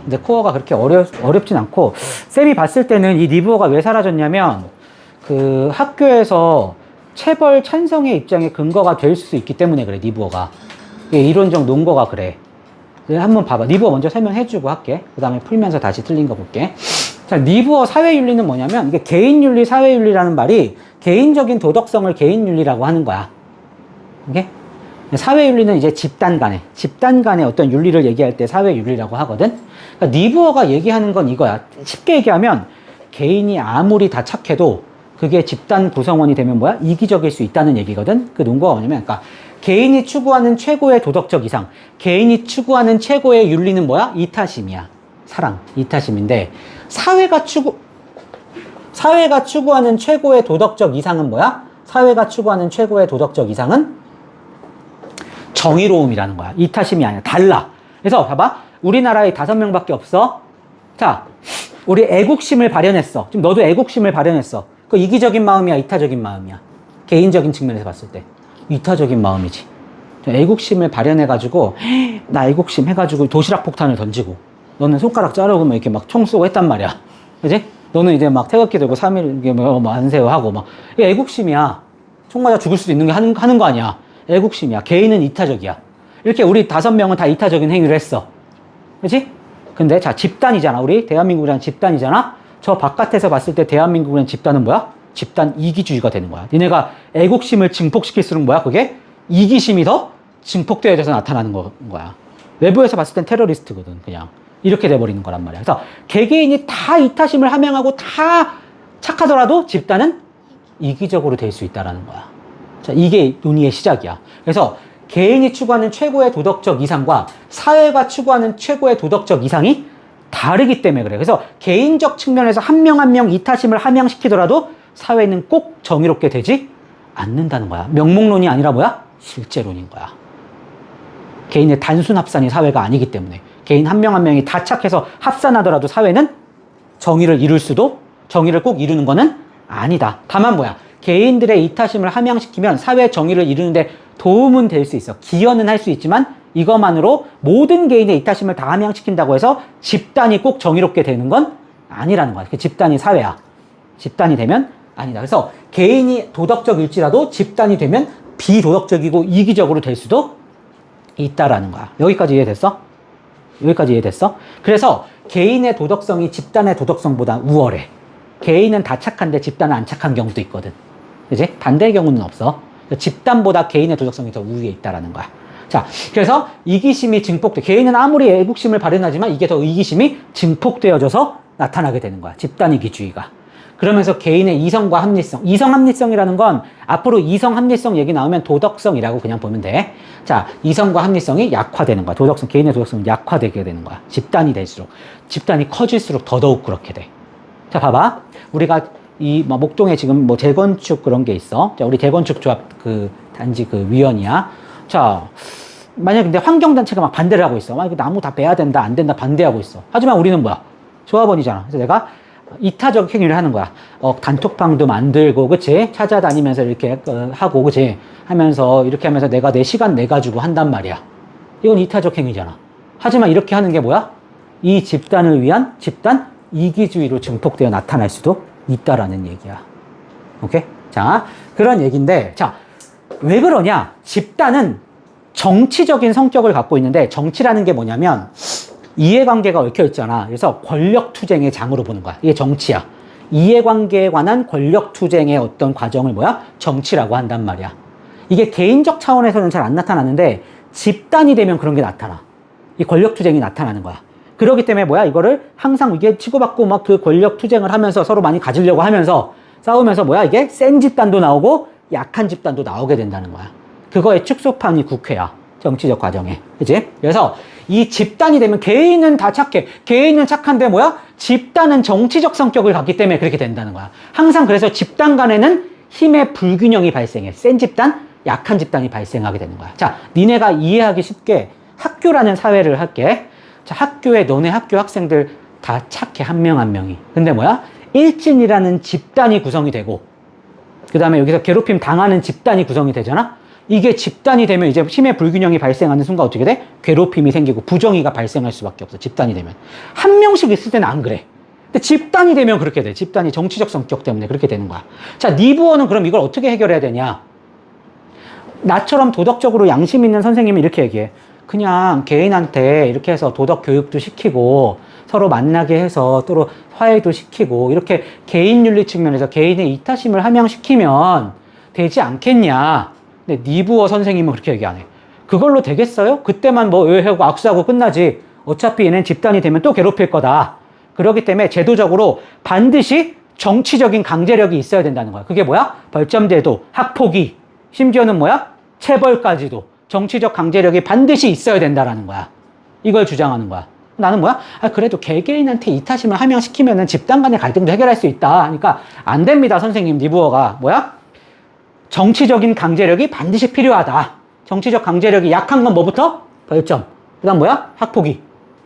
근데 코어가 그렇게 어렵진 않고, 쌤이 봤을 때는 이 리브어가 왜 사라졌냐면, 그 학교에서 체벌 찬성의 입장에 근거가 될 수 있기 때문에 그래, 리브어가. 이게 이론적 논거가 그래. 한번 봐봐. 리브어 먼저 설명해주고 할게. 그 다음에 풀면서 다시 틀린 거 볼게. 자, 리브어 사회윤리는 뭐냐면, 이게 개인윤리, 사회윤리라는 말이 개인적인 도덕성을 개인윤리라고 하는 거야. 이게? 사회윤리는 이제 집단 간의 어떤 윤리를 얘기할 때 사회윤리라고 하거든? 그러니까 리브어가 얘기하는 건 이거야. 쉽게 얘기하면, 개인이 아무리 다 착해도 그게 집단 구성원이 되면 뭐야? 이기적일 수 있다는 얘기거든? 그 논거가 뭐냐면, 그러니까 개인이 추구하는 최고의 도덕적 이상, 개인이 추구하는 최고의 윤리는 뭐야? 이타심이야. 사랑, 이타심인데, 사회가 추구하는 최고의 도덕적 이상은 뭐야? 사회가 추구하는 최고의 도덕적 이상은 정의로움이라는 거야. 이타심이 아니야. 달라. 그래서 봐봐. 우리나라에 5명밖에 없어. 자, 우리 애국심을 발현했어. 지금 너도 애국심을 발현했어. 그 이기적인 마음이야, 이타적인 마음이야? 개인적인 측면에서 봤을 때 이타적인 마음이지. 애국심을 발현해가지고 나 애국심 해가지고 도시락 폭탄을 던지고, 너는 손가락 자르고 막 이렇게 막 총 쏘고 했단 말이야. 그지? 너는 이제 막 태극기 들고 3일 뭐 안세워 하고 막. 이게 애국심이야. 총 맞아 죽을 수도 있는 게 하는 거 아니야. 애국심이야. 개인은 이타적이야. 이렇게 우리 5명은 다 이타적인 행위를 했어. 그치? 근데 자, 집단이잖아. 우리 대한민국이라는 집단이잖아. 저 바깥에서 봤을 때 대한민국이라는 집단은 뭐야? 집단 이기주의가 되는 거야. 니네가 애국심을 증폭시킬수록 뭐야? 그게 이기심이 더 증폭되어져서 나타나는 거야. 외부에서 봤을 땐 테러리스트거든. 그냥 이렇게 돼버리는 거란 말이야. 그래서 개개인이 다 이타심을 함양하고 다 착하더라도 집단은 이기적으로 될 수 있다라는 거야. 자, 이게 논의의 시작이야. 그래서 개인이 추구하는 최고의 도덕적 이상과 사회가 추구하는 최고의 도덕적 이상이 다르기 때문에 그래. 그래서 개인적 측면에서 한 명 한 명 이타심을 함양시키더라도 사회는 꼭 정의롭게 되지 않는다는 거야. 명목론이 아니라 뭐야? 실제론인 거야. 개인의 단순 합산이 사회가 아니기 때문에. 개인 한 명 한 명이 다 착해서 합산하더라도 사회는 정의를 꼭 이루는 거는 아니다. 다만 뭐야? 개인들의 이타심을 함양시키면 사회 정의를 이루는데 도움은 될 수 있어. 기여는 할 수 있지만 이것만으로 모든 개인의 이타심을 다 함양시킨다고 해서 집단이 꼭 정의롭게 되는 건 아니라는 거야. 그 집단이 사회야. 집단이 되면 아니다. 그래서 개인이 도덕적일지라도 집단이 되면 비도덕적이고 이기적으로 될 수도 있다라는 거야. 여기까지 이해됐어? 그래서 개인의 도덕성이 집단의 도덕성보다 우월해. 개인은 다 착한데 집단은 안 착한 경우도 있거든. 그치? 반대의 경우는 없어. 집단보다 개인의 도덕성이 더 우위에 있다라는 거야. 자, 그래서 이기심이 개인은 아무리 애국심을 발현하지만 이게 더 이기심이 증폭되어져서 나타나게 되는 거야. 집단 이기주의가. 그러면서 개인의 이성과 합리성. 이성 합리성이라는 건 앞으로 이성 합리성 얘기 나오면 도덕성이라고 그냥 보면 돼. 자, 이성과 합리성이 약화되는 거야. 개인의 도덕성이 약화되게 되는 거야. 집단이 커질수록 더더욱 그렇게 돼. 자, 봐봐. 우리가 목동에 지금 재건축 그런 게 있어. 자, 우리 재건축 조합 단지 위원이야. 자, 만약 근데 환경단체가 막 반대를 하고 있어. 이거 나무 다 베야 된다, 안 된다, 반대하고 있어. 하지만 우리는 뭐야? 조합원이잖아. 그래서 내가 이타적 행위를 하는 거야. 단톡방도 만들고, 그치? 찾아다니면서 이렇게 하고, 그치? 이렇게 하면서 내가 내 시간 내가지고 한단 말이야. 이건 이타적 행위잖아. 하지만 이렇게 하는 게 뭐야? 이 집단을 위한 집단 이기주의로 증폭되어 나타날 수도 있다라는 얘기야. 오케이? 자, 그런 얘기인데, 자, 왜 그러냐? 집단은 정치적인 성격을 갖고 있는데, 정치라는 게 뭐냐면 이해관계가 얽혀 있잖아. 그래서 권력투쟁의 장으로 보는 거야. 이게 정치야. 이해관계에 관한 권력투쟁의 어떤 과정을 정치라고 한단 말이야. 이게 개인적 차원에서는 잘 안 나타나는데 집단이 되면 그런 게 나타나. 이 권력투쟁이 나타나는 거야. 그렇기 때문에 이거를 항상 이게 치고받고 막 그 권력투쟁을 하면서 서로 많이 가지려고 하면서 싸우면서 이게 센 집단도 나오고 약한 집단도 나오게 된다는 거야. 그거의 축소판이 국회야. 정치적 과정에. 그치? 그래서 이 집단이 되면 개인은 다 착해. 개인은 착한데 집단은 정치적 성격을 갖기 때문에 그렇게 된다는 거야. 항상 그래서 집단 간에는 힘의 불균형이 발생해. 센 집단, 약한 집단이 발생하게 되는 거야. 자, 니네가 이해하기 쉽게 학교라는 사회를 할게. 자, 너네 학교 학생들 다 착해. 한 명 한 명이. 근데 일진이라는 집단이 구성이 되고, 그 다음에 여기서 괴롭힘 당하는 집단이 구성이 되잖아? 이게 집단이 되면 이제 힘의 불균형이 발생하는 순간 어떻게 돼? 괴롭힘이 생기고 부정의가 발생할 수밖에 없어. 집단이 되면. 한 명씩 있을 때는 안 그래. 근데 집단이 되면 그렇게 돼. 집단이 정치적 성격 때문에 그렇게 되는 거야. 자, 니부어는 그럼 이걸 어떻게 해결해야 되냐? 나처럼 도덕적으로 양심 있는 선생님이 이렇게 얘기해. 그냥 개인한테 이렇게 해서 도덕 교육도 시키고 서로 만나게 해서 또 화해도 시키고 이렇게 개인 윤리 측면에서 개인의 이타심을 함양시키면 되지 않겠냐. 근데 니부어 선생님은 그렇게 얘기 안 해. 그걸로 되겠어요? 그때만 뭐 의회하고 악수하고 끝나지. 어차피 얘는 집단이 되면 또 괴롭힐 거다. 그렇기 때문에 제도적으로 반드시 정치적인 강제력이 있어야 된다는 거야. 그게 뭐야? 벌점제도, 학폭위, 심지어는 뭐야? 체벌까지도 정치적 강제력이 반드시 있어야 된다라는 거야. 이걸 주장하는 거야. 나는 뭐야? 그래도 개개인한테 이타심을 함양시키면은 집단 간의 갈등도 해결할 수 있다. 그러니까 안 됩니다, 선생님. 니부어가 뭐야? 정치적인 강제력이 반드시 필요하다. 정치적 강제력이 약한 건 뭐부터? 벌점. 그 다음 뭐야? 학폭위.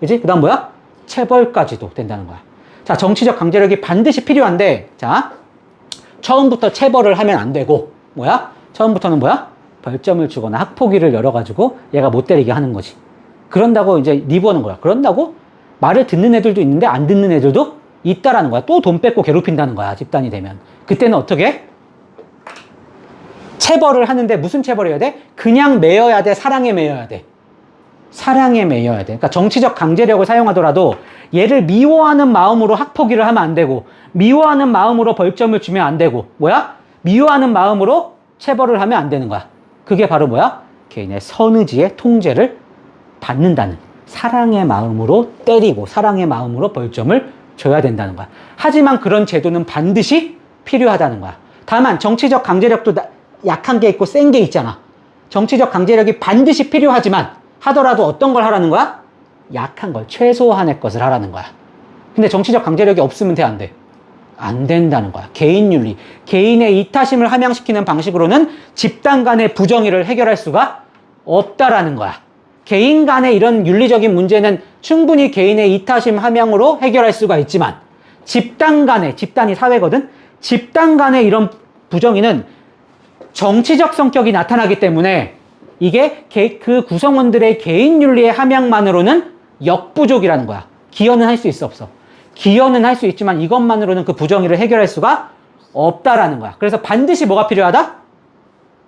그지? 그 다음 뭐야? 체벌까지도 된다는 거야. 자, 정치적 강제력이 반드시 필요한데, 자, 처음부터 체벌을 하면 안 되고, 뭐야? 처음부터는 뭐야? 벌점을 주거나 학폭위를 열어가지고 얘가 못 때리게 하는 거지. 그런다고 이제 니부어는 거야. 그런다고 말을 듣는 애들도 있는데 안 듣는 애들도 있다라는 거야. 또 돈 뺏고 괴롭힌다는 거야. 집단이 되면. 그때는 어떻게? 체벌을 하는데 무슨 체벌을 해야 돼? 그냥 매여야 돼? 사랑에 매여야 돼? 사랑에 매여야 돼. 그러니까 정치적 강제력을 사용하더라도 얘를 미워하는 마음으로 학폭위를 하면 안 되고 미워하는 마음으로 벌점을 주면 안 되고 뭐야? 미워하는 마음으로 체벌을 하면 안 되는 거야. 그게 바로 뭐야? 개인의 선의지의 통제를 받는다는 사랑의 마음으로 때리고 사랑의 마음으로 벌점을 줘야 된다는 거야. 하지만 그런 제도는 반드시 필요하다는 거야. 다만 정치적 강제력도 약한 게 있고 센 게 있잖아. 정치적 강제력이 반드시 필요하지만 하더라도 어떤 걸 하라는 거야? 약한 걸, 최소한의 것을 하라는 거야. 근데 정치적 강제력이 없으면 돼, 안 돼? 안 된다는 거야. 개인 윤리, 개인의 이타심을 함양시키는 방식으로는 집단 간의 부정의를 해결할 수가 없다라는 거야. 개인 간의 이런 윤리적인 문제는 충분히 개인의 이타심 함양으로 해결할 수가 있지만 집단 간의, 집단이 사회거든? 집단 간의 이런 부정의는 정치적 성격이 나타나기 때문에 이게 그 구성원들의 개인 윤리의 함양만으로는 역부족이라는 거야. 기여는 할 수 있어, 없어? 기여는 할 수 있지만 이것만으로는 그 부정의를 해결할 수가 없다라는 거야. 그래서 반드시 뭐가 필요하다?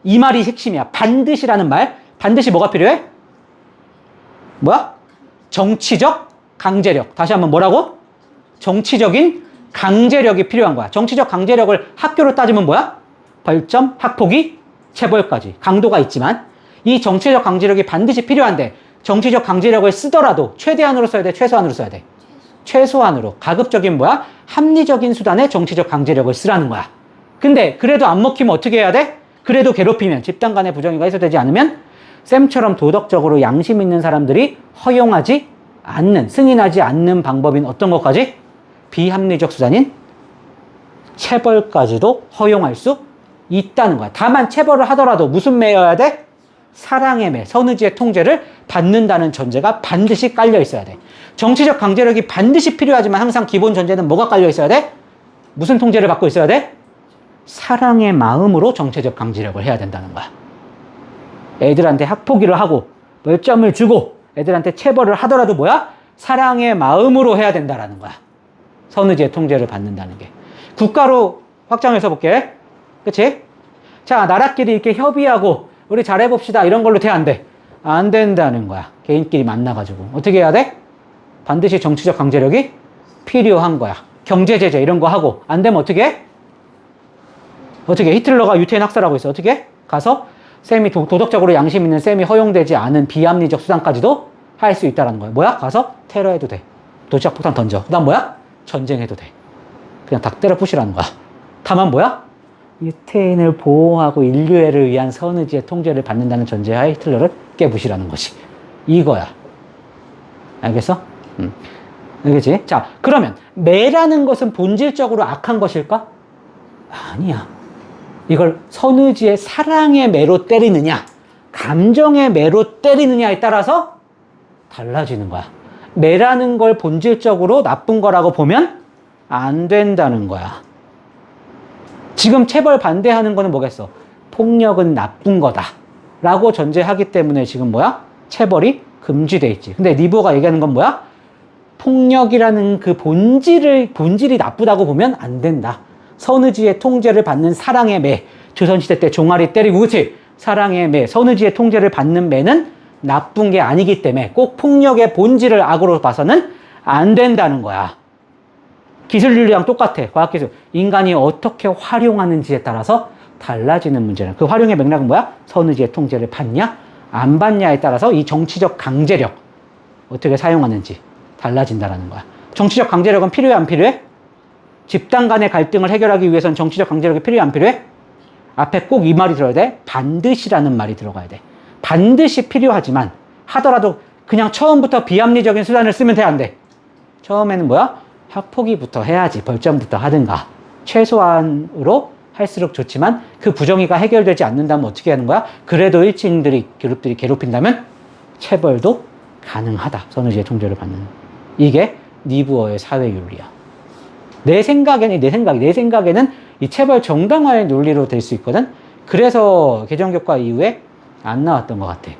이 말이 핵심이야. 반드시라는 말. 반드시 뭐가 필요해? 뭐야? 정치적 강제력. 다시 한번 뭐라고? 정치적인 강제력이 필요한 거야. 정치적 강제력을 학교로 따지면 뭐야? 벌점, 학폭위, 체벌까지. 강도가 있지만 이 정치적 강제력이 반드시 필요한데 정치적 강제력을 쓰더라도 최대한으로 써야 돼? 최소한으로 써야 돼? 최소한으로. 가급적인 뭐야? 합리적인 수단의 정치적 강제력을 쓰라는 거야. 근데 그래도 안 먹히면 어떻게 해야 돼? 그래도 괴롭히면 집단 간의 부정의가 해소되지 않으면 쌤처럼 도덕적으로 양심 있는 사람들이 허용하지 않는, 승인하지 않는 방법인 어떤 것까지? 비합리적 수단인 체벌까지도 허용할 수 있다는 거야. 다만 체벌을 하더라도 무슨 매여야 돼? 사랑의 매, 선의지의 통제를 받는다는 전제가 반드시 깔려 있어야 돼. 정치적 강제력이 반드시 필요하지만 항상 기본 전제는 뭐가 깔려 있어야 돼? 무슨 통제를 받고 있어야 돼? 사랑의 마음으로 정치적 강제력을 해야 된다는 거야. 애들한테 학폭위를 하고 벌점을 주고 애들한테 체벌을 하더라도 뭐야? 사랑의 마음으로 해야 된다라는 거야. 선의지의 통제를 받는다는 게. 국가로 확장해서 볼게. 그치? 자, 나라끼리 이렇게 협의하고 우리 잘해봅시다. 이런 걸로 돼, 안 돼? 안 된다는 거야. 개인끼리 만나가지고. 어떻게 해야 돼? 반드시 정치적 강제력이 필요한 거야. 경제제재 이런 거 하고. 안 되면 어떻게 해? 어떻게 해? 히틀러가 유태인 학살하고 있어. 어떻게 해? 가서 쌤이 도덕적으로 양심 있는 쌤이 허용되지 않은 비합리적 수단까지도 할 수 있다는 거야. 뭐야? 가서 테러해도 돼. 도시락 폭탄 던져. 그 다음 뭐야? 전쟁해도 돼. 그냥 닭 때려 부시라는 거야. 다만 뭐야? 유태인을 보호하고 인류애를 위한 선의지의 통제를 받는다는 전제하에 히틀러를 깨부시라는 것이 이거야. 알겠어? 알겠지? 자, 그러면 매라는 것은 본질적으로 악한 것일까? 아니야. 이걸 선의지의 사랑의 매로 때리느냐 감정의 매로 때리느냐에 따라서 달라지는 거야. 매라는 걸 본질적으로 나쁜 거라고 보면 안 된다는 거야. 지금 체벌 반대하는 거는 뭐겠어? 폭력은 나쁜 거다. 라고 전제하기 때문에 지금 뭐야? 체벌이 금지돼 있지. 근데 리브어가 얘기하는 건 뭐야? 폭력이라는 그 본질이 나쁘다고 보면 안 된다. 선의지의 통제를 받는 사랑의 매. 조선시대 때 종아리 때리고, 그치? 사랑의 매. 선의지의 통제를 받는 매는 나쁜 게 아니기 때문에 꼭 폭력의 본질을 악으로 봐서는 안 된다는 거야. 기술윤리랑 똑같아. 과학기술. 인간이 어떻게 활용하는지에 따라서 달라지는 문제는. 그 활용의 맥락은 뭐야? 선의지의 통제를 받냐? 안 받냐에 따라서 이 정치적 강제력. 어떻게 사용하는지 달라진다라는 거야. 정치적 강제력은 필요해, 안 필요해? 집단 간의 갈등을 해결하기 위해서는 정치적 강제력이 필요해, 안 필요해? 앞에 꼭 이 말이 들어야 돼. 반드시라는 말이 들어가야 돼. 반드시 필요하지만 하더라도 그냥 처음부터 비합리적인 수단을 쓰면 돼, 안 돼? 처음에는 뭐야? 학폭위부터 해야지. 벌점부터 하든가. 최소한으로 할수록 좋지만 그 부정의가 해결되지 않는다면 어떻게 하는 거야? 그래도 일진들이, 그룹들이 괴롭힌다면 체벌도 가능하다. 선의지의 통제를 받는. 이게 니부어의 사회윤리야. 내 생각에는 이 체벌 정당화의 논리로 될 수 있거든? 그래서 개정교과 이후에 안 나왔던 것 같아.